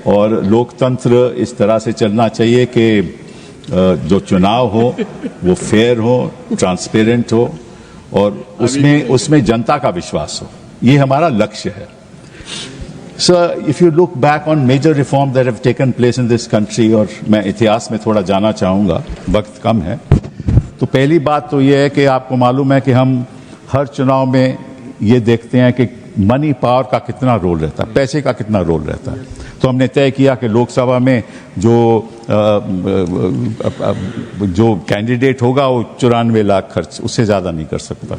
और लोकतंत्र इस तरह से चलना चाहिए कि जो चुनाव हो वो फेयर हो, ट्रांसपेरेंट हो और उसमें जनता का विश्वास हो। ये हमारा लक्ष्य है। Sir, if you look back on major reforms that have taken place in this country, और मैं इतिहास में थोड़ा जाना चाहूँगा, वक्त कम है, तो पहली बात तो ये है कि आपको मालूम है कि हम हर चुनाव में ये देखते हैं कि मनी पावर का कितना रोल रहता है, पैसे का कितना रोल रहता है। तो हमने तय किया कि लोकसभा में जो कैंडिडेट होगा वो 94 लाख खर्च, उससे ज़्यादा नहीं कर सकता,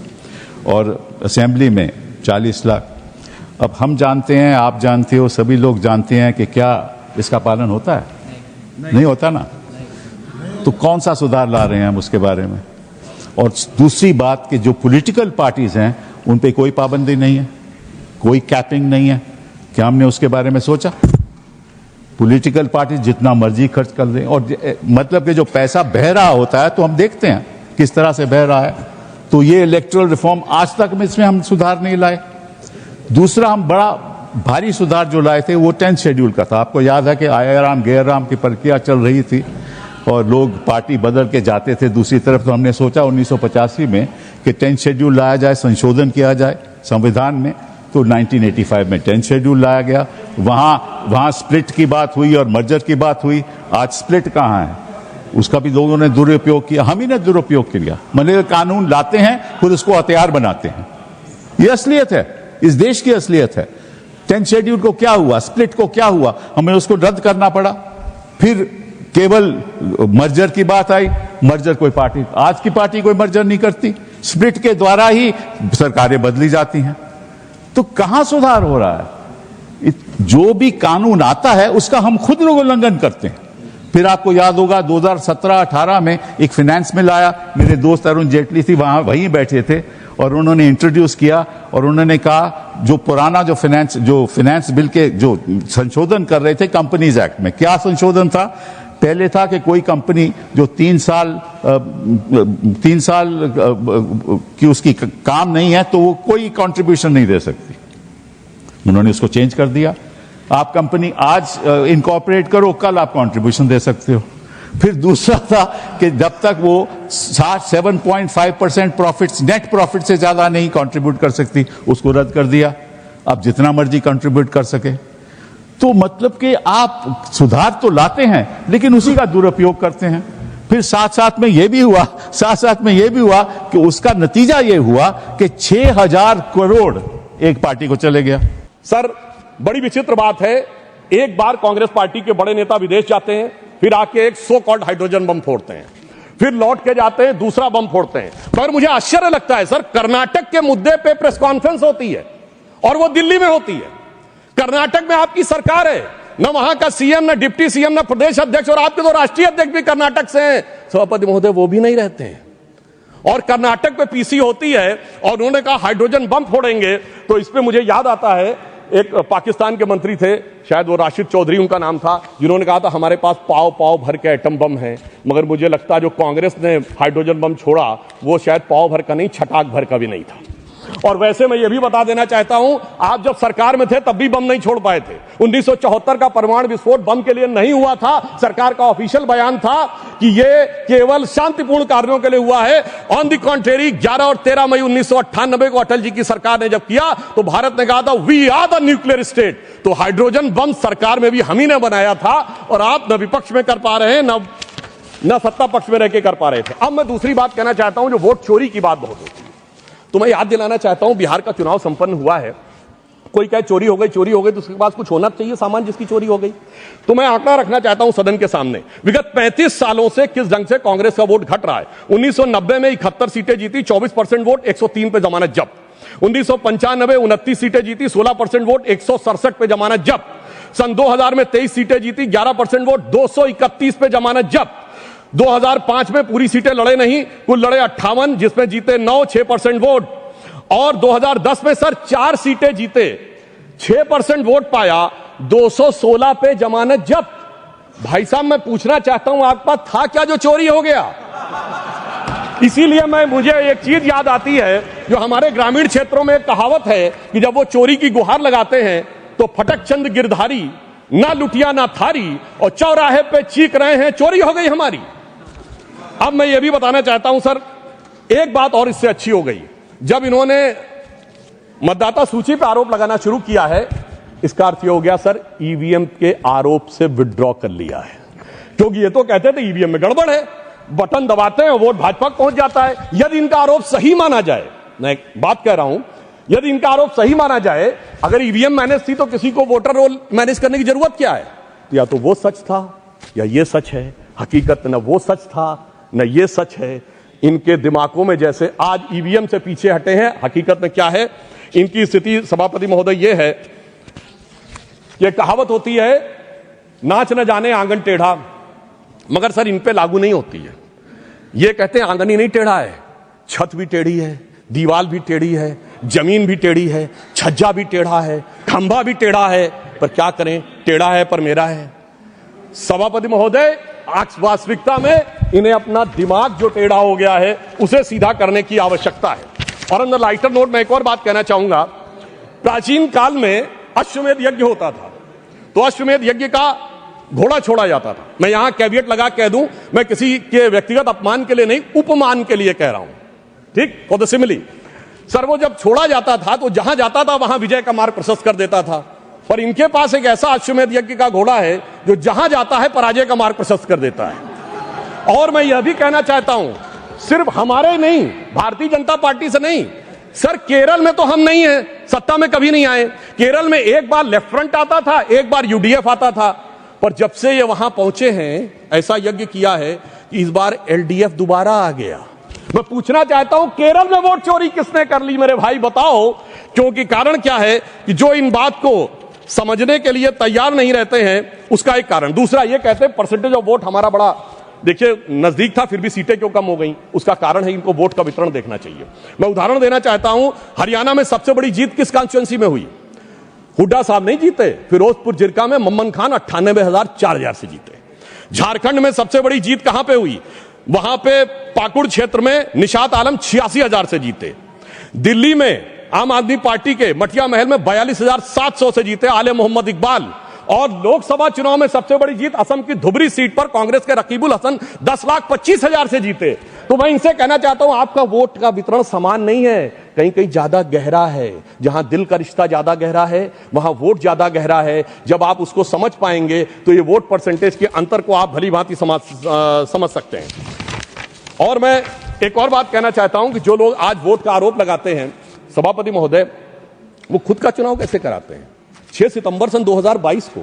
और असेंबली में 40 लाख। अब हम जानते हैं, आप जानते हो, सभी लोग जानते हैं कि क्या इसका पालन होता है? नहीं होता ना। तो कौन सा सुधार ला रहे हैं हम उसके बारे में? और दूसरी बात कि जो पॉलिटिकल पार्टीज हैं उन पे कोई पाबंदी नहीं है, कोई कैपिंग नहीं है। क्या हमने उसके बारे में सोचा? पॉलिटिकल पार्टी जितना मर्जी खर्च कर रहे हैं, और मतलब कि जो पैसा बह रहा होता है तो हम देखते हैं किस तरह से बह रहा है। तो ये इलेक्टोरल रिफॉर्म आज तक में इसमें हम सुधार नहीं लाए। दूसरा, हम बड़ा भारी सुधार जो लाए थे वो 10th शेड्यूल का था। आपको याद है कि आया राम गैर राम की प्रक्रिया चल रही थी और लोग पार्टी बदल के जाते थे दूसरी तरफ। तो हमने सोचा 1985 में कि 10th शेड्यूल लाया जाए, संशोधन किया जाए संविधान में। तो 1985 में 10th शेड्यूल लाया गया। वहां स्प्लिट की बात हुई और मर्जर की बात हुई। आज स्प्लिट कहाँ है? उसका भी लोगों ने दुरुपयोग किया, हम ही ने दुरुपयोग किया। मतलब कानून लाते हैं फिर उसको हथियार बनाते हैं। ये असलियत है, इस देश की असलियत है। 10th शेड्यूल को क्या हुआ, स्प्लिट को क्या हुआ, हमें उसको रद्द करना पड़ा। फिर केवल मर्जर की बात आई। मर्जर कोई पार्टी, आज की पार्टी कोई मर्जर नहीं करती, स्प्लिट के द्वारा ही सरकारें बदली जाती हैं। तो कहां सुधार हो रहा है? जो भी कानून आता है उसका हम खुद लोग उल्लंघन करते हैं। फिर आपको याद होगा 2017-18 में एक फाइनेंस बिल आया, मेरे दोस्त अरुण जेटली थी वहीं बैठे थे, और उन्होंने इंट्रोड्यूस किया और उन्होंने कहा जो पुराना जो फाइनेंस बिल के जो संशोधन कर रहे थे कंपनीज एक्ट में, क्या संशोधन था? पहले था कि कोई कंपनी जो 3 साल की उसकी काम नहीं है तो वो कोई कंट्रीब्यूशन नहीं दे सकती। उन्होंने उसको चेंज कर दिया। आप कंपनी आज इनकॉर्पोरेट करो, कल आप कंट्रीब्यूशन दे सकते हो। फिर दूसरा था कि जब तक वो 7.5% प्रॉफिट्स, नेट प्रॉफिट से ज्यादा नहीं कंट्रीब्यूट कर सकती, उसको रद्द कर दिया। आप जितना मर्जी कंट्रीब्यूट कर सके। तो मतलब कि आप सुधार तो लाते हैं लेकिन उसी का दुरुपयोग करते हैं। फिर साथ में ये भी हुआ कि उसका नतीजा ये हुआ कि 6,000 करोड़ एक पार्टी को चले गया। सर, बड़ी विचित्र बात है, एक बार कांग्रेस पार्टी के बड़े नेता विदेश जाते हैं, फिर आके एक सो कॉल्ड हाइड्रोजन बम फोड़ते हैं, फिर लौट के जाते हैं दूसरा बम फोड़ते हैं। मगर मुझे आश्चर्य लगता है सर, कर्नाटक के मुद्दे पे प्रेस कॉन्फ्रेंस होती है और वो दिल्ली में होती है। कर्नाटक में आपकी सरकार है, न वहां का सीएम, न डिप्टी सीएम, न प्रदेश अध्यक्ष, और आपके तो राष्ट्रीय अध्यक्ष भी कर्नाटक से हैं, सभापति महोदय, वो भी नहीं रहते हैं। और कर्नाटक में पीसी होती है और उन्होंने कहा हाइड्रोजन बम फोड़ेंगे। तो इस पे मुझे याद आता है, एक पाकिस्तान के मंत्री थे, शायद वो राशिद चौधरी उनका नाम था, जिन्होंने कहा था हमारे पास पाव भर के एटम बम है। मगर मुझे लगता है जो कांग्रेस ने हाइड्रोजन बम छोड़ा वो शायद पाव भर का नहीं, छटाक भर का भी नहीं था। और वैसे मैं ये भी बता देना चाहता हूं, आप जब सरकार में थे तब भी बम नहीं छोड़ पाए थे। 1974 का परमाणु विस्फोट बम के लिए नहीं हुआ था। सरकार का ऑफिशियल बयान था कि ये केवल शांतिपूर्ण कार्यों के लिए हुआ है। ऑन द कॉन्ट्रेरी 11 और 13 मई 1998 को अटल जी की सरकार ने जब किया तो भारत ने कहा था we are the nuclear state. तो हाइड्रोजन बम सरकार में भी हम ही ने बनाया था, और आप न विपक्ष में कर पा रहे हैं न सत्ता पक्ष में रह के कर पा रहे थे। अब मैं दूसरी बात कहना चाहता हूं, जो वोट चोरी की बात बहुत होती है, तो मैं याद दिलाना चाहता हूं, बिहार का चुनाव संपन्न हुआ है। कोई कहे चोरी हो गई तो उसके पास कुछ होना चाहिए सामान जिसकी चोरी हो गई। तो मैं आंकड़ा रखना चाहता हूं सदन के सामने, विगत 35 सालों से किस ढंग से कांग्रेस का वोट घट रहा है। 1990 में 71 सीटें जीती, 24% वोट, 103 पे जमानत जब्त। 1995 29 सीटें जीती, 16% वोट, 167 पे जमानत जब्त। सन 2000 में 23 सीटें जीती, 11% वोट, 231 पे जमानत जब्त। 2005 में पूरी सीटें लड़े नहीं, कुल लड़े 58, जिसमें जीते 9, 6% वोट। और 2010 में सर 4 सीटें जीते, 6% वोट पाया, 216 पे जमानत जब्त। भाई साहब, मैं पूछना चाहता हूं आपके पास था क्या जो चोरी हो गया? इसीलिए मुझे एक चीज याद आती है, जो हमारे ग्रामीण क्षेत्रों में एक कहावत है कि जब वो चोरी की गुहार लगाते हैं तो फटक चंद गिरधारी ना लुटिया ना थारी, और चौराहे पे चीख रहे हैं चोरी हो गई हमारी। अब मैं ये भी बताना चाहता हूं सर, एक बात और इससे अच्छी हो गई, जब इन्होंने मतदाता सूची पे आरोप लगाना शुरू किया है, इसका अर्थ ये हो गया सर ईवीएम के आरोप से विड्रॉ कर लिया है। क्योंकि ये तो कहते थे ईवीएम में गड़बड़ है, बटन दबाते हैं वोट भाजपा को पहुंच जाता है। यदि इनका आरोप सही माना जाए, मैं एक बात कह रहा हूं, यदि इनका आरोप सही माना जाए, अगर ईवीएम मैनेज थी तो किसी को वोटर रोल मैनेज करने की जरूरत क्या है? या तो वो सच था या ये सच है। हकीकत न वो सच था न ये सच है। इनके दिमागों में जैसे आज ईवीएम से पीछे हटे हैं, हकीकत में क्या है इनकी स्थिति सभापति महोदय ये है कि कहावत होती है नाच न जाने आंगन टेढ़ा, मगर सर इन पे लागू नहीं होती है। ये कहते हैं आंगन ही नहीं टेढ़ा है, छत भी टेढ़ी है, दीवार भी टेढ़ी है, जमीन भी टेढ़ी है, छज्जा भी टेढ़ा है, खंभा भी टेढ़ा है, पर क्या करें, टेढ़ा है पर मेरा है। सभापति महोदय, वास्तविकता में इन्हें अपना दिमाग जो टेढ़ा हो गया है उसे सीधा करने की आवश्यकता है। और अंदर लाइटर नोट में एक और बात कहना चाहूंगा, प्राचीन काल में अश्वमेध यज्ञ होता था, तो अश्वमेध यज्ञ का घोड़ा छोड़ा जाता था। मैं यहां कैविएट लगा कह दूं, मैं किसी के व्यक्तिगत अपमान के लिए नहीं, उपमान के लिए कह रहा हूं, ठीक, फॉर द सिमिली। सर वो जब छोड़ा जाता था तो जहां जाता था वहां विजय का मार्ग प्रशस्त कर देता था, पर इनके पास एक ऐसा अश्वमेध यज्ञ का घोड़ा है जो जहां जाता है पराजय का मार्ग प्रशस्त कर देता है। और मैं यह भी कहना चाहता हूं, सिर्फ हमारे नहीं, भारतीय जनता पार्टी से नहीं, सर केरल में तो हम नहीं है, सत्ता में कभी नहीं आए। केरल में एक बार लेफ्ट फ्रंट आता था, एक बार यूडीएफ आता था, पर जब से ये वहां पहुंचे हैं ऐसा यज्ञ किया है कि इस बार एलडीएफ दोबारा आ गया। मैं पूछना चाहता हूं केरल में वोट चोरी किसने कर ली मेरे भाई बताओ? क्योंकि कारण क्या है कि जो इन बात को समझने के लिए तैयार नहीं रहते हैं, उसका एक कारण। दूसरा ये कहते हैं परसेंटेज ऑफ वोट हमारा बड़ा, देखिए नजदीक था फिर भी सीटें क्यों कम हो गई, उसका कारण है इनको वोट का वितरण देखना चाहिए। मैं उदाहरण देना चाहता हूं, हरियाणा में सबसे बड़ी जीत किस कॉन्स्टिट्यूएंसी में हुई? हुड्डा साहब नहीं जीते, फिरोजपुर जिरका में मम्मन खान 98,000 से जीते। झारखंड में सबसे बड़ी जीत कहां पे हुई? वहां पे पाकुड़ क्षेत्र में निशात आलम 86,000 से जीते। दिल्ली में आम आदमी पार्टी के मटिया महल में 42,700 से जीते आले मोहम्मद इकबाल। और लोकसभा चुनाव में सबसे बड़ी जीत असम की धुबरी सीट पर कांग्रेस के रकीबुल हसन 10,25,000 से जीते। तो मैं इनसे कहना चाहता हूं आपका वोट का वितरण समान नहीं है, कहीं कहीं ज्यादा गहरा है। जहां दिल का रिश्ता ज्यादा गहरा है वहां वोट ज्यादा गहरा है। जब आप उसको समझ पाएंगे तो ये वोट परसेंटेज के अंतर को आप भली भांति समझ सकते हैं। और मैं एक और बात कहना चाहता हूं कि जो लोग आज वोट का आरोप लगाते हैं सभापति महोदय, वो खुद का चुनाव कैसे कराते हैं? 6 सितंबर सन 2022 को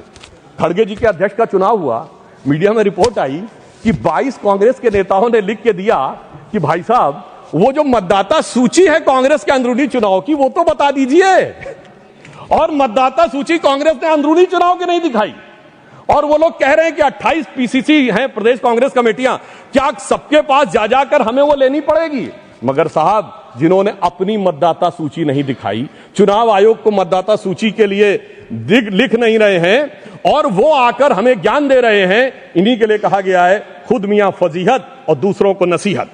खड़गे जी के अध्यक्ष का चुनाव हुआ, मीडिया में रिपोर्ट आई कि 22 कांग्रेस के नेताओं ने लिख के दिया कि भाई साहब वो जो मतदाता सूची है कांग्रेस के अंदरूनी चुनाव की वो तो बता दीजिए। और मतदाता सूची कांग्रेस ने अंदरूनी चुनाव की नहीं दिखाई। और वो लोग कह रहे हैं कि 28 पीसीसी हैं प्रदेश कांग्रेस कमेटियां, क्या सबके पास जा जाकर हमें वो लेनी पड़ेगी? मगर साहब जिन्होंने अपनी मतदाता सूची नहीं दिखाई, चुनाव आयोग को मतदाता सूची के लिए लिख नहीं रहे हैं और वो आकर हमें ज्ञान दे रहे हैं, इन्हीं के लिए कहा गया है खुद मियां फजीहत और दूसरों को नसीहत।